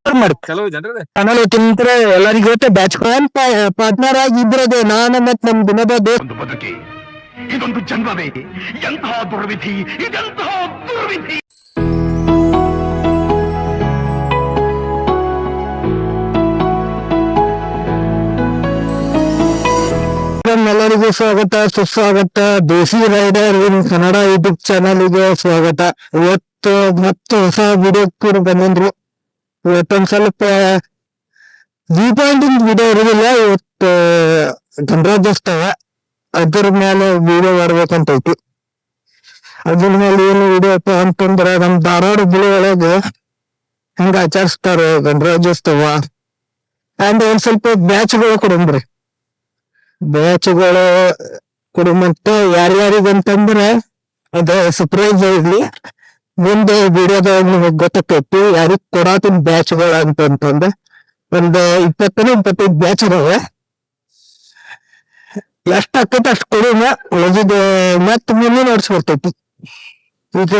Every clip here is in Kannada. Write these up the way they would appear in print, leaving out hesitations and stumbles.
ಚಾನಲ್ ತಿಂದ್ರೆ ಎಲ್ಲರಿಗೂ ಗೊತ್ತೆ ಬ್ಯಾಚ್ ಪಾರ್ಟ್ನರ್ ಆಗಿ ಇದ್ರದೆ ನಾನು ಮತ್ ನಮ್ ದಿನದ ಬದುಕಿ ಇದೊಂದು ಜನ್ಮವೇ ಎಂತಹ ದುರ್ವಿಧಿ ಇದೆಂತಹ ದುರ್ವಿಧಿ. ಎಲ್ಲರಿಗೂ ಸ್ವಾಗತ ಸುಸ್ವಾಗತ. ದೇಸಿ ರೈಡರ್ ಇನ್ ಕನ್ನಡ ಯೂಟ್ಯೂಬ್ ಚಾನಲ್ಗೆ ಸ್ವಾಗತ. ಇವತ್ತು ಮತ್ತೆ ಹೊಸ ವಿಡಿಯೋ ಕೂಡ ಬಂದ್ರು. ಇವತ್ತೊಂದ್ ಸ್ವಲ್ಪ ವ್ಯೂ ಪಾಯಿಂಟಿಂಗ್ ವಿಡಿಯೋ ಇರೋದಿಲ್ಲ. ಇವತ್ತು ಗಣರಾಜ್ಯೋತ್ಸವ ಅದ್ರ ಮೇಲೆ ವಿಡಿಯೋ ಮಾಡ್ಬೇಕಂತ ಐತಿ. ಅದ್ರ ಮೇಲೆ ಏನು ವಿಡಿಯೋ ಅಂತಂದ್ರ ನಮ್ ಧಾರವಾಡ ಹುಬ್ಬಳ್ಳಿ ಒಳಗೆ ಹೆಂಗ ಆಚರಿಸ್ತಾರ ಗಣರಾಜ್ಯೋತ್ಸವ ಅಂಡ್ ಒಂದ್ ಸ್ವಲ್ಪ ಬ್ಯಾಚ್ಗಳು ಕೊಡಂಬ್ರಿ. ಬ್ಯಾಚ್ಗಳು ಕೊಡುಮಂತ ಯಾರ್ಯಾರಿಗಂತಂದ್ರ ಅದ ಸರ್ಪ್ರೈಸ್ ಇರ್ಲಿ. ಮುಂದೆ ವಿಡಿಯೋದಾಗ ನಿಮಗ್ ಗೊತ್ತಾಕೈತಿ ಯಾರಿಗ್ ಕೊಡಾತಿನ ಬ್ಯಾಚ್ಗಳು ಅಂತಂದ. ಒಂದ್ 20-25 ಬ್ಯಾಚ್ ಅದಾವ. ಎಷ್ಟ್ ಆಕೈತಿ ಅಷ್ಟ್ ಕೊಡುಮ. ಉಳಿದ ಮತ್ ಮುಂದೆ ನಡ್ಸ್ಬರ್ತೈತಿ. ಈಗ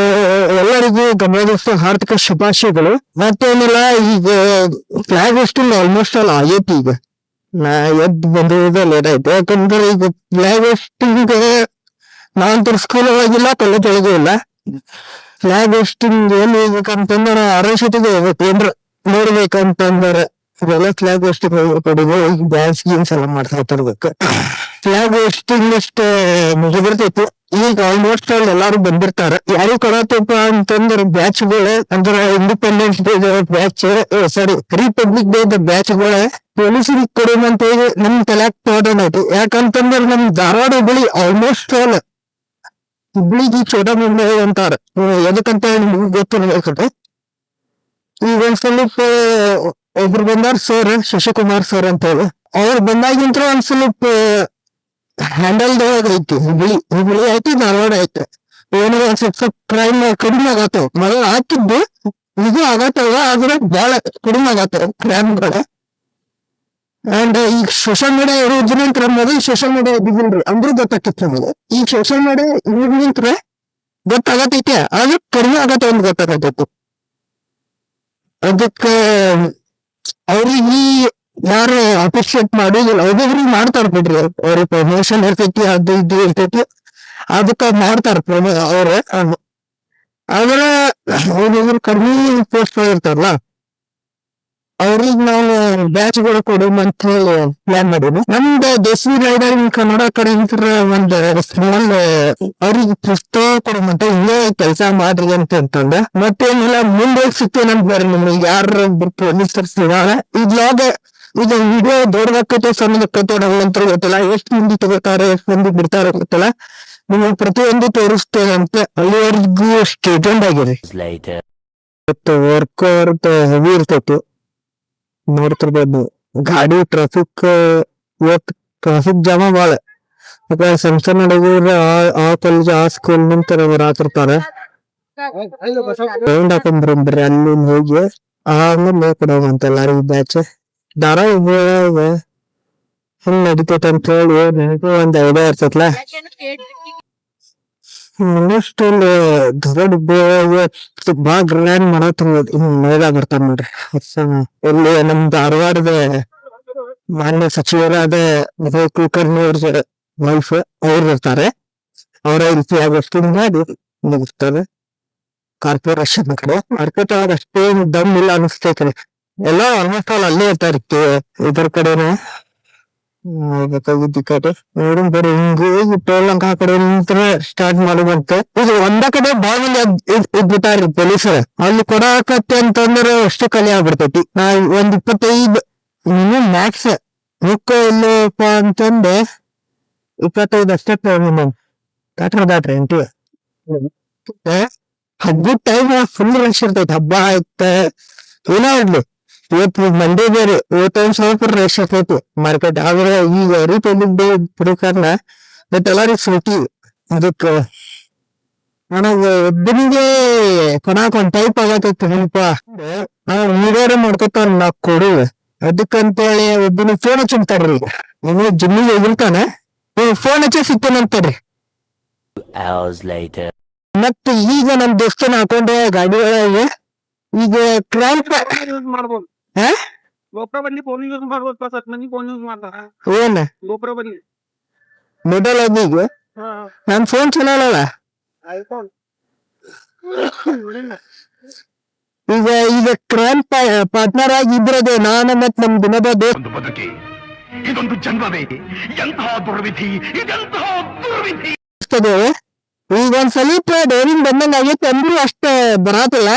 ಎಲ್ಲರಿಗೂ ಗಣರಾಜ್ಯೋತ್ಸವ ಹಾರ್ದಿಕ ಶುಭಾಶಯಗಳು. ಮತ್ತೇನಿಲ್ಲ, ಈಗ ಫ್ಲಾಗ್ ಹೋಸ್ಟಿಂಗ್ ಆಲ್ಮೋಸ್ಟ್ ಆಲ್ ಆಗೈತಿ. ಈಗ ನಾ ಎದ್ದು ಬಂದಿರೋದ ಲೇಟ್ ಆಯ್ತು. ಯಾಕಂದ್ರೆ ಈಗ ಫ್ಲಾಗ್ ಹೋಸ್ಟಿಂಗ್ ನಾವಂತರ ಸ್ಕೂಲ್ ಒಳಗಿಲ್ಲ, ಕಾಲೇಜ್ ಒಳಗೂ ಇಲ್ಲ. ಫ್ಲಾಗ್ ಹೋಸ್ಟಿಂಗ್ ಏನ್ ಹೋಗ್ಬೇಕಂತಂದ್ರ ಅರವಶತೆಗೆ ಹೋಗ್ಬೇಕು. ಏನ್ರ ನೋಡ್ಬೇಕಂತಂದ್ರ ಇದೆಲ್ಲ ಫ್ಲಾಗ್ ಹೋಸ್ಟಿಂಗ್ ಹೋಗ್ಬೇಕು. ಈಗ ಡ್ಯಾನ್ಸ್ ಗೀನ್ಸ್ ಎಲ್ಲ ಮಾಡ್ತಾ ತರ್ಬೇಕು. ಫ್ಲಾಗ್ ಹೋಸ್ಟಿಂಗ್ ಇಷ್ಟ ಮುಗಿದಿರ್ತೈತಿ. ಈಗ ಆಲ್ಮೋಸ್ಟ್ ಅಲ್ಲಿ ಎಲ್ಲಾರು ಬಂದಿರ್ತಾರ. ಯಾರಿಗ್ ಕೊಡತ್ತಪ್ಪ ಅಂತಂದ್ರ ಬ್ಯಾಚ್ಗಳು ಅಂದ್ರ ಇಂಡಿಪೆಂಡೆನ್ಸ್ ಡೇ ಬ್ಯಾಚ್, ಸಾರಿ ರಿಪಬ್ಲಿಕ್ ಡೇ ಬ್ಯಾಚ್ಗಳ ಪೊಲೀಸರಿಗೆ ಕೊಡುವಂತ ನಮ್ ತಲ್ಯಾಕ್ ತೋಟನ್ ಐತಿ. ಯಾಕಂತಂದ್ರ ನಮ್ ಧಾರವಾಡ ಹುಬ್ಬಳ್ಳಿ ಆಲ್ಮೋಸ್ಟ್ ಆಲ್ ಹುಬ್ಳಿಗೆ ಚೋಟಾ ಮುಂಬೈ ಅಂತಾರ. ಎದಕ್ಕಂತ ನಿಮ್ಗೆ ಗೊತ್ತಿರ್ಬೇಕಂತ. ಈಗ ಒಂದ್ ಸ್ವಲ್ಪ ಒಬ್ರು ಬಂದಾರ ಸರ್, ಶಶಿಕುಮಾರ್ ಸರ್ ಅಂತ ಹೇಳಿ. ಅವ್ರು ಬಂದಾಗಿಂತ್ರ ಒಂದ್ ಸ್ವಲ್ಪ ಹ್ಯಾಂಡಲ್ ಐತಿ. ಹುಬ್ಳಿ ಐತಿ, ಧಾರವಾಡ ಐತಿ. ಏನೋ ಒಂದ್ ಸ್ವಲ್ಪ ಕ್ರೈಮ್ ಕಡಿಮೆ ಆಗತ್ತವ. ಮೊದಲು ಹಾಕಿದ್ದು ಇದು ಆಗತ್ತವ, ಆದ್ರೆ ಬಹಳ ಕಡಿಮೆ ಆಗತ್ತವ ಕ್ರೈಮ್ಗಳ. ಅಂಡ್ ಈಗ ಸೋಷಿಯಲ್ ಮೀಡಿಯಾ ಇರೋದ್ರಿಂತ್ರ ಮೊದಲು ಸೋಷಿಯಲ್ ಮೀಡಿಯಾ ಇದ್ದಿಲ್ರಿ, ಅಂದ್ರೂ ಗೊತ್ತಾಕಿತ್ತು ನಮಗೆ. ಈಗ ಸೋಷಿಯಲ್ ಮೀಡಿಯಾ ಇರೋದ್ರಿಂತ್ರ ಗೊತ್ತಾಗತೈತೆ, ಆದ್ರೆ ಕಡಿಮೆ ಆಗತ್ತ ಒಂದು ಗೊತ್ತಾಗತೈತಿ. ಅದಕ್ಕೆ ಅವ್ರಿಗೆ ಯಾರು ಅಪ್ರಿಶಿಯೇಟ್ ಮಾಡುದಿಲ್ಲ. ಒಬ್ಬೊಬ್ರಿಗೆ ಮಾಡ್ತಾರ ಬಿಡ್ರಿ, ಅವ್ರಿಗೆ ಪ್ರಮೋಷನ್ ಇರ್ತೈತಿ, ಅದು ಇದು ಇರ್ತೈತಿ, ಅದಕ್ಕ ಮಾಡ್ತಾರ ಅವ್ರ. ಆದ್ರ ಒಬ್ಬೊಬ್ರು ಕಡಿಮೆ ಪೋಸ್ಟ್ ಇರ್ತಾರಲ್ಲ, ಅವ್ರಿಗೆ ನಾವು ಬ್ಯಾಚ್ಗಳು ಕೊಡುವಂತ ಹೇಳಿ ಪ್ಲಾನ್ ಮಾಡೀನಿ. ನಮ್ದು ದೇಸಿ ರೈಡರ್ ಇನ್ ಕನ್ನಡ ಕಡೆ ಒಂದ್ ಸ್ಮಾಲ್ ಅವ್ರಿಗೆ ಪುಸ್ತಕ ಕೊಡುವಂತ ಇಲ್ಲೇ ಕೆಲಸ ಮಾಡ್ರಿ ಅಂತಂದ. ಮತ್ತೇನಿಲ್ಲ, ಮುಂದೆ ಸಿಗ್ತೇನಂತ ಬರ್ರಿ. ನಿಮ್ಗೆ ಯಾರ ಪೊಲೀಸರ್ ಸಿಗಾಳ. ಇದ್ಲಾಗ ಇದು ವಿಡಿಯೋ ದೊಡ್ಡದಾಕೈತೆ ಸಣ್ಣದಕ್ಕೈತೆ ನಮ್ಗಂತೂ ಗೊತ್ತಿಲ್ಲ. ಎಷ್ಟ್ ಮಂದಿ ತಗೋತಾರೆ, ಎಷ್ಟ್ ಮಂದಿ ಬಿಡ್ತಾರ ಗೊತ್ತಿಲ್ಲ. ನಿಮ್ಗೆ ಪ್ರತಿಯೊಂದು ತೋರಿಸ್ತೇನಂತ. ಅಲ್ಲಿವರೆಗೂ ಸ್ಟೇಟೆಂಡ್ ಆಗಿದೆ. ವರ್ಕ್ ಹೆವಿ ಇರ್ತೈತಿ, ನೋಡ್ತಿರ್ಬೋದು. ಗಾಡಿ ಟ್ರಾಫಿಕ್, ಇವತ್ತು ಟ್ರಾಫಿಕ್ ಜಾಮ ಬಾಳ. ಸಣ್ಣ ಸಣ್ಣ ಹುಡುಗರ ಆ ಕಾಲೇಜ್ ಆ ಸ್ಕೂಲ್ ನಿಂತ ಬರಾತಿರ್ತಾರ. ರೌಂಡ್ ಹಾಕೊಂಡ್ಬರ್ರಿ ಅಲ್ಲಿ ಹೋಗಿ ಆಮೇಲೆ ಕೊಡೋವಂತ ಎಲ್ಲಾರಿಗೂ ಬ್ಯಾಚ್. ಧಾರಾವಾಡ ಹೆಂಗ್ ನಡಿತೈತೆ ಅಂತ ಹೇಳಿ ನನಗೂ ಒಂದ್ ಐಡಿಯಾ ಇರ್ತೈತ್ಲ. ಆಲ್ಮೋಸ್ಟ್ ಅಲ್ಲಿ ಬಾಳ ಗ್ರ್ಯಾಂಡ್ ಮಾಡತ್ತಿರ್ಬೋದು. ಇನ್ನು ನೋಡಾ ಬರ್ತಾರ ನೋಡ್ರಿ. ಇಲ್ಲಿ ನಮ್ ಧಾರವಾಡದ ಮಾನ್ಯ ಸಚಿವರಾದ ವಿಜಯ್ ಕುಲಕರ್ಣಿ ಅವ್ರ ವೈಫ್ ಅವ್ರು ಇರ್ತಾರೆ. ಅವರ ಅಷ್ಟು ಮಾಡಿ ಮುಗಿಸ್ತಾರೆ. ಕಾರ್ಪೊರೇಷನ್ ಕಡೆ ಮಾರ್ಕೆಟ್ ಅವ್ರ ಅಷ್ಟೇನು ದಮ್ ಇಲ್ಲ ಅನಿಸ್ತೈತೆ. ಎಲ್ಲ ಆಲ್ಮೋಸ್ಟ್ ಆಲ್ ಅಲ್ಲೇ ಇರ್ತಾರೆ ಇದ್ರ ಕಡೆನೆ. ಬೇಕಾಗಿದ್ದ ಕಡೆ ನೋಡ ಬರೀ ಹಿಂಗ ಹೋಗಿ ಟೋಲ್ ಅಂಕ ಆ ಕಡೆ ನಿಂತ್ರೆ ಸ್ಟಾರ್ಟ್ ಮಾಡುವಂತೆ. ಇದು ಒಂದ ಕಡೆ ಬಾಳ ಮಂದಿ ಇದ್ಬಿಟ್ಟಾರಿ ಪೊಲೀಸರ. ಅಲ್ಲಿ ಕೊಡಾಕತ್ತೆ ಅಂತಂದ್ರೆ ಅಷ್ಟು ಕಲಿ ಆಗ್ಬಿಡ್ತೈತಿ. ನಾ ಒಂದ್ 25 ಮಿನಿಮಮ್ ಮ್ಯಾಕ್ಸ್ ಮುಕ್ಕ ಇಲ್ಲಪ್ಪ ಅಂತಂದೆ 25 ಅಷ್ಟೇ ದಾಟ್ರಿ ಅಂತೀವಿ. ಹಬ್ಬದ ಟೈಮ್ ಫುಲ್ ರಶ್ ಇರ್ತೈತಿ. ಹಬ್ಬ ಆಯ್ತ ಏನೋ ಇರ್ಲಿ, ಇವತ್ತು ಮಂಡೇ ಬೇರೆ, ಇವತ್ತೊಂದ್ ಸ್ವಲ್ಪ ರಶ್ ಇರ್ತೈತಿ ಮಾರ್ಕೆಟ್. ಆದ್ರೆ ಈಗ ರಿಪಬ್ಲಿಕ್ ಡೇ ಬಿಡೋ ಕಾರಣ ಎಲ್ಲರಿಗೂ ಸೂಟಿ. ಅದಕ್ಕ ನನಗ ಒಬ್ಬನಿಗೆ ಕೊಡಾಕ ಒಂದ್ ಟೈಪ್ ಆಗತೈತಿ. ಸ್ವಲ್ಪ ನೀವೇರ ಮಾಡ್ಕೊತಾರ ನಾ ಕೊಡು. ಅದಕ್ಕಂತೇಳಿ ಒಬ್ಬನ ಫೋನ್ ಹಚ್ಚಿರ್ತಾರ್ರಿ. ಈಗ ನೀವು ಜಿಮ್ಮಿಗೆ ಹೋಗಿರ್ತಾನೆ, ಫೋನ್ ಹಚ್ಚಿ ಸಿಗ್ತೇನಂತಾರ್ರಿ. ಮತ್ತ ಈಗ ನಮ್ ದೋಸ್ತನ ಹಾಕೊಂಡೆ ಗಾಡಿ ಒಳಗೆ ಈಗ ಕ್ರಾಂಪ್ ಹಾ ಗೋಪ್ರ ಬದ್ಲಿ ಫೋನ್ ಯೂಸ್ ಮಾಡ್ಬೋದು ಸತ್ ಮಂದಿ ಫೋನ್ ಯೂಸ್ ಮಾಡ್ತಾರ ಏನ್ ಗೋಪ್ರ ಬದ್ಲಿ ಮೊಬೈಲ್ ಅದ ಈಗ ಹಾ ನನ್ ಫೋನ್ ಚಲೋ ಅಲ್ಲ ಐಫೋನ್ ಈಗ ಈಗ ಕ್ರೈಮ್ ಪಾರ್ಟ್ನರ್ ಆಗಿ ಇದ್ರದೆ ನಾನು ಮತ್ ನಮ್ ದಿನದ ಒಂದು ಬದುಕಿ ಇದೊಂದು ಜನ್ಮವೇ ಎಂತಹ ದುರ್ವಿಧಿ ಇದೆಂತಹ ದುರ್ವಿಧಿ ದೋಸ್ತದೆ ಈಗ ಒಂದ್ ಸ್ವಲ್ಪ ಡೈರಿಂಗ್ ಬಂದಂಗ ಆಗೈತಿ ಅಂದ್ರೂ ಅಷ್ಟ ಬರಾತಿಲ್ಲ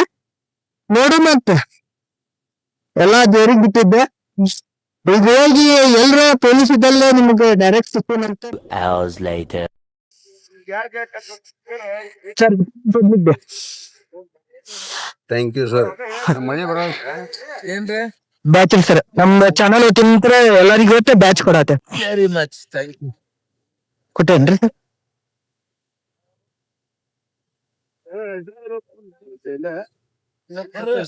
ನೋಡು ಮತ್ ಎಲ್ಲಾ ದೇವ್ರಿಗೆ ಬಿಟ್ಟಿದ್ದೆ ಈಗ ಹೋಗಿ ಎಲ್ರ ಪೊಲೀಸ್ ಇದ್ದಲ್ಲೇ ನಿಮ್ಗೆ ಡೈರೆಕ್ಟ್ ಸಿಕ್ಕೋಣಂತ Hours later. ಸರ್ ಬಂದಿದ್ದೆ ಥ್ಯಾಂಕ್ ಯು ಸರ್ ಮನೆ ಬರೋ ಏನ್ರಿ ಬ್ಯಾಚ್ ಸರ್ ನಮ್ಮ ಚಾನಲ್ ತಿಂತ್ರ ಎಲ್ಲರಿಗೂ ಗೊತ್ತೆ ಬ್ಯಾಚ್ ಕೊಡತ್ತೆ ವೆರಿ ಮಚ್ ಥ್ಯಾಂಕ್ ಯು ಕೊಟ್ಟೇನ್ರಿ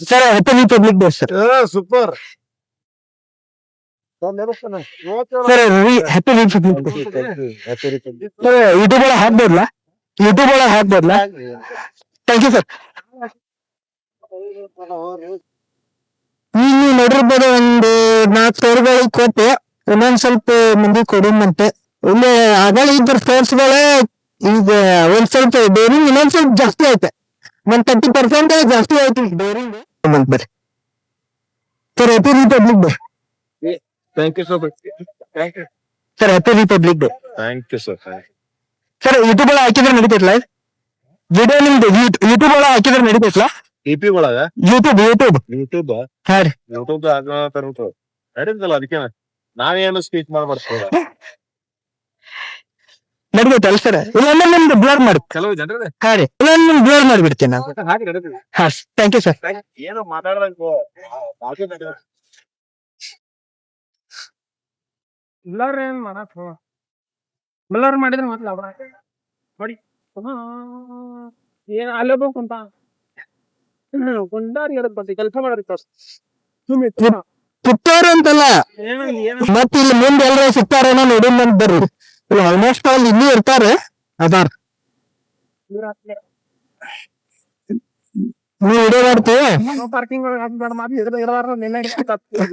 sir happy republic day sir super sir happy republic day sir YouTube ಒಳಗೆ ಹಾಕ್ಬೋದ್ಲಾ ಯೂಟ್ಯೂಬ್ ಒಳಗೆ ಹಾಕ್ಬೋದ್ಲಾ ಥ್ಯಾಂಕ್ ಯು ಸರ್ ಈಗ ನೀವು ನೋಡಿರ್ಬೋದು ಒಂದು 4 ಸಾವಿರಗಳಿಗೆ ಕೊಟ್ಟೆ ಇನ್ನೊಂದ್ ಸ್ವಲ್ಪ ಮಂದಿ ಕೊಡುಮಂತೆ ಇಲ್ಲಿ ಆಗಲೇ ಇದ್ರ ಫ್ರೆಂಡ್ಸ್ಗಳೇ ಈಗ ಒಂದ್ ಸ್ವಲ್ಪ ಡೇರಿಂಗ್ ಇನ್ನೊಂದ್ ಸ್ವಲ್ಪ ಜಾಸ್ತಿ ಐತೆ ಒಂದ್ 30% ಜಾಸ್ತಿ ಐತಿ ಡೇರಿಂಗ್ ಮಂತ್ ಬರ್ರಿ sir happy republic Day thank you so much thank you sir happy republic Day thank you sir sir YouTube ಒಳಗೆ ಹಾಕಿದ್ರೆ ನಡೀತೈತ್ಲ ವಿಡಿಯೋ ನಿಮ್ದು ಯೂಟ್ಯೂಬ್ ಒಳಗೆ ಹಾಕಿದ್ರೆ ನಡೀತೈತ್ಲ ಟಿಪಿ ಒಳಗ ಯೂಟ್ಯೂಬ್ ಯೂಟ್ಯೂಬ್ ಹಾ ರೀ ಯೂಟ್ಯೂಬ್ ನಡೀತಲ್ಲ ಅದಕ್ಕೆ ನಾವೇನು ಸ್ಪೀಚ್ ಮಾಡ್ಬಾರ್ದು ನಡೀತೈತಲ್ಲ ಸರ್ ಇಲ್ಲ ನಿಮ್ದು ಬ್ಲರ್ ಮಾಡಿ ಕೆಲವು ಜನರೇ ಹಾ ರೀ ಇಲ್ಲ ನಿಮ್ ಬ್ಲರ್ ಮಾಡಿಬಿಡ್ತೀನಿ ನಾನು ಹಾಗೆ ನಡೀತದೆ ಹಾ ಥ್ಯಾಂಕ್ ಯು ಸರ್ ಏನು ಮಾತಾಡಬೇಕು ಬ್ಲರ್ ಏನ್ ಮಾಡಕ್ ಬ್ಲರ್ ಮಾಡಿದ್ರೆ ಮತ್ತೆ ಲಾಭ ನೋಡಿ ಏನ್ ಅಲ್ಲೋಗ್ಬೇಕು ಅಂತ ಕೊಂಡಾರಿ ಹೇಳದ್ ಬರ್ತಿ ಕೆಲಸ ಮಾಡಿರ್ತಾರ ಪುತ್ತೂರು ಅಂತಲ್ಲ ಏನು ಏನು ಮತ್ ಇಲ್ಲಿ ಮುಂದೆ ಎಲ್ಲರೂ ಸಿಗ್ತಾರೇನೋ ನೋಡಿ ಬಂದ್ ಬರ್ರಿ ಇಲ್ಲಿ ಆಲ್ಮೋಸ್ಟ್ ಆಲ್ ಇಲ್ಲಿ ಇರ್ತಾರೆ ಅದಾರ ನೀವು ವಿಡಿಯೋ ಮಾಡ್ತೀವಿ ಪಾರ್ಕಿಂಗ್ ಹಾಕ್ಬೇಡ ಮಾತು ಇದ್ರ ಇಡವಾರ ನಿನ್ನೆ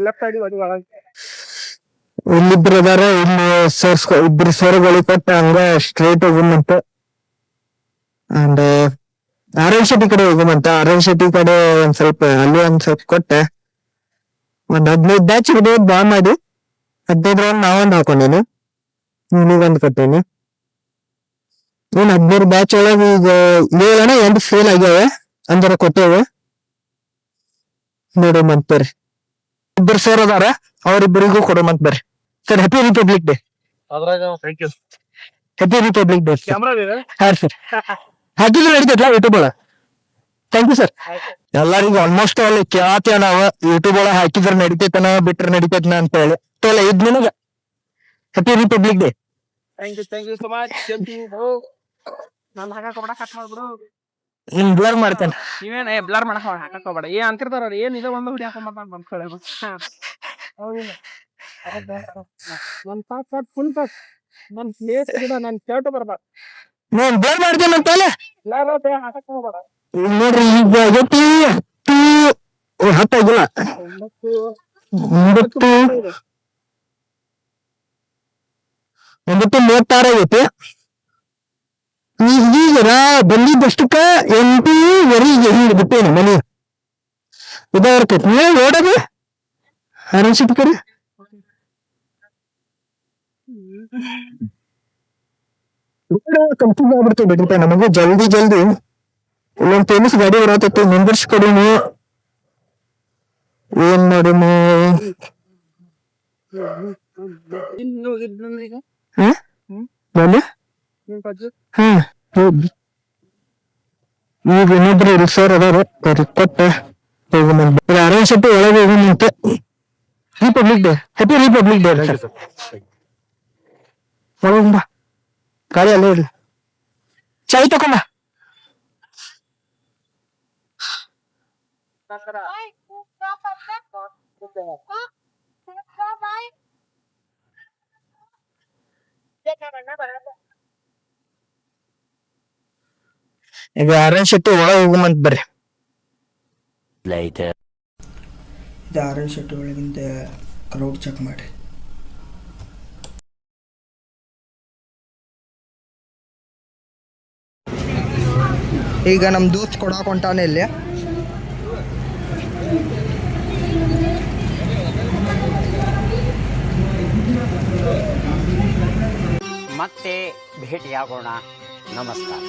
ಲೆಫ್ಟ್ ಸೈಡ್ ಒಳಗೆ ಇಲ್ಲಿಬ್ರು ಅದಾರ ಇಲ್ಲಿ ಸರ್ಸ್ ಇಬ್ರು ಸರ್ಗಳು ಕೊಟ್ಟ ಹಂಗ ಸ್ಟ್ರೇಟ್ ಹೋಗುಮಂತ ಅಂಡ್ ಆರ್.ಎನ್. ಶೆಟ್ಟಿ ಕಡೆ ಹೋಗುಮಂತ ಆರ್.ಎನ್. ಶೆಟ್ಟಿ ಕಡೆ ಒಂದ್ ಸ್ವಲ್ಪ ಅಲ್ಲಿ ಒಂದ್ ಸ್ವಲ್ಪ ಕೊಟ್ಟೆ ಒಂದ್ 15 ಬ್ಯಾಚ್ ಹಿಡಿಯೋದು ಬಾ ಮಾಡಿ 15 ನಾವೊಂದ್ ಹಾಕೊಂಡೇನಿ ನೀವೊಂದ್ ಕೊಟ್ಟೇನಿ ಏನ್ 15 ಬ್ಯಾಚ್ ಒಳಗ ಈಗ 7 ಫೇಲ್ ಆಗ್ಯಾವ ಅಂದ್ರ ಕೊಟ್ಟೇವೆ ನೋಡುಮಂತ ಬರ್ರಿ ಇಬ್ಬರು ಸರ್ ಅದಾರ ಅವ್ರಿಬ್ಬರಿಗೂ ಕೊಡುಮಂತ ಬರ್ರಿ ಸರ್ ಹ್ಯಾಪಿ ರಿಪಬ್ಲಿಕ್ ಡೇ ಅದ್ರಾಗ thank you happy republic Day camera ಹಾ ಸರ್ ಹಾಕಿದ್ರೆ ನಡೀತೈತ್ಲ ಯೂಟ್ಯೂಬ್ ಒಳಗ ಥ್ಯಾಂಕ್ ಯು ಸರ್ ಎಲ್ಲರಿಗೂ ಆಲ್ಮೋಸ್ಟ್ ಅಲ್ಲಿ ಕೇಳತ್ತೇವ ನಾವು ಯೂಟ್ಯೂಬ್ ಒಳಗ ಹಾಕಿದ್ರೆ ನಡಿತೈತನ ಬಿಟ್ರೆ ನಡಿತೈತನ ಅಂತ ಹೇಳಿ ತೋಲ ಇದ್ ನಿನಗ happy republic Day thank you so much ನಾನು ಹಾಕಕ್ ಹೋಗ್ಬೇಡ ಕಟ್ ಮಾಡ್ಬಿಡು ನಿಮ್ ಬ್ಲರ್ ಮಾಡ್ತೇನೆ ನೀವೇನ ಬ್ಲರ್ ಮಾಡಕ್ ಹಾಕಕ್ ಹೋಗ್ಬೇಡ ಏನ್ ಅಂತಿರ್ತಾರ ಅವ್ರು ಏನ್ ಇದು ಒಂದು ಹುಡಿ ಹಾಕೊಂಡ್ ಬಂದ್ಕೊಳ್ಳಿ ಹೌದಿಲ್ಲ ನನ್ ಪಾಸ್ ಫುಲ್ ಪಾಸ್ ನನ್ ಪ್ಲೇಸ್ ಗಿಡ ನನ್ ಶರ್ಟ್ ಬರ್ಬಾರ್ದು ನೀನ್ ಬ್ಲರ್ ಮಾಡ್ತೇನೆ ಅಂತಲ್ಲ ಎಲ್ಲಾರು ಹಾಕಕ್ ಹೋಗ್ಬೇಡ ನೋಡ್ರಿ ಈಗ ಆಗೈತಿ 10 ಆಗಿಲ್ಲ 9:36 ಆಗೈತಿ ಈಗ ನಾ ಬಂದಿದ್ದಷ್ಟಕ್ಕ 8:15 ಹಿಂಗ್ ಬಿಟ್ಟೇನೆ ಮನಿ ಇದಾಗಿರ್ತೈತಿ ನೀವೇ ನೋಡೋದು ಆರ್.ಎನ್. ಕಡೆ ಕಂಪ್ಲೀಟ್ ಆಗ್ಬಿಡ್ತೀವಿ ಬಿಡ್ರಿ ನಮಗೆ ಜಲ್ದಿ ಇಲ್ಲೊಂದ್ ಫೇಮಸ್ ಗಾಡಿ ಬರತೈತಿ ನಿಂದರ್ಸ್ ಕಡಿಮೆ ಏನ್ ಮಾಡಿಮು ಇನ್ನು ಈಗ ನಾನು ಈಗ ಇನ್ನೊಬ್ರು ಇಲ್ಲಿ ಸರ್ ಅದಾರ ಅವ್ರಿಗೆ ಕೊಟ್ಟ ಹೋಗುಮಂತ ಆರ್.ಎನ್. ಶೆಟ್ಟಿ ಒಳಗೆ ಹೋಗುಮಂತ republic day happy republic day sir ಒಳಗ್ ಬಾ ಗಾಡಿ ಅಲ್ಲೇ ಇರ್ಲಿ ಚಾಯ್ ತಕೊಂಬ ಈಗ ಆರ್.ಎನ್. ಶೆಟ್ಟಿ ಒಳಗೆ ಹೋಗುಮಂತ ಬರ್ರಿ Later. ಇದು ಆರೆಂಜ್ ಶರ್ಟ್ ಒಳಗಿಂದ ಕ್ರೌಡ್ ಚೆಕ್ ಮಾಡಿ. ಈಗ ನಮ್ಮ ದೋಸ್ತ್ ಕೊಡಾಕ್ ಹೊಂಟಾನೆ ಇಲ್ಲಿ. ಮತ್ತೆ ಭೇಟಿಯಾಗೋಣ. ನಮಸ್ಕಾರ.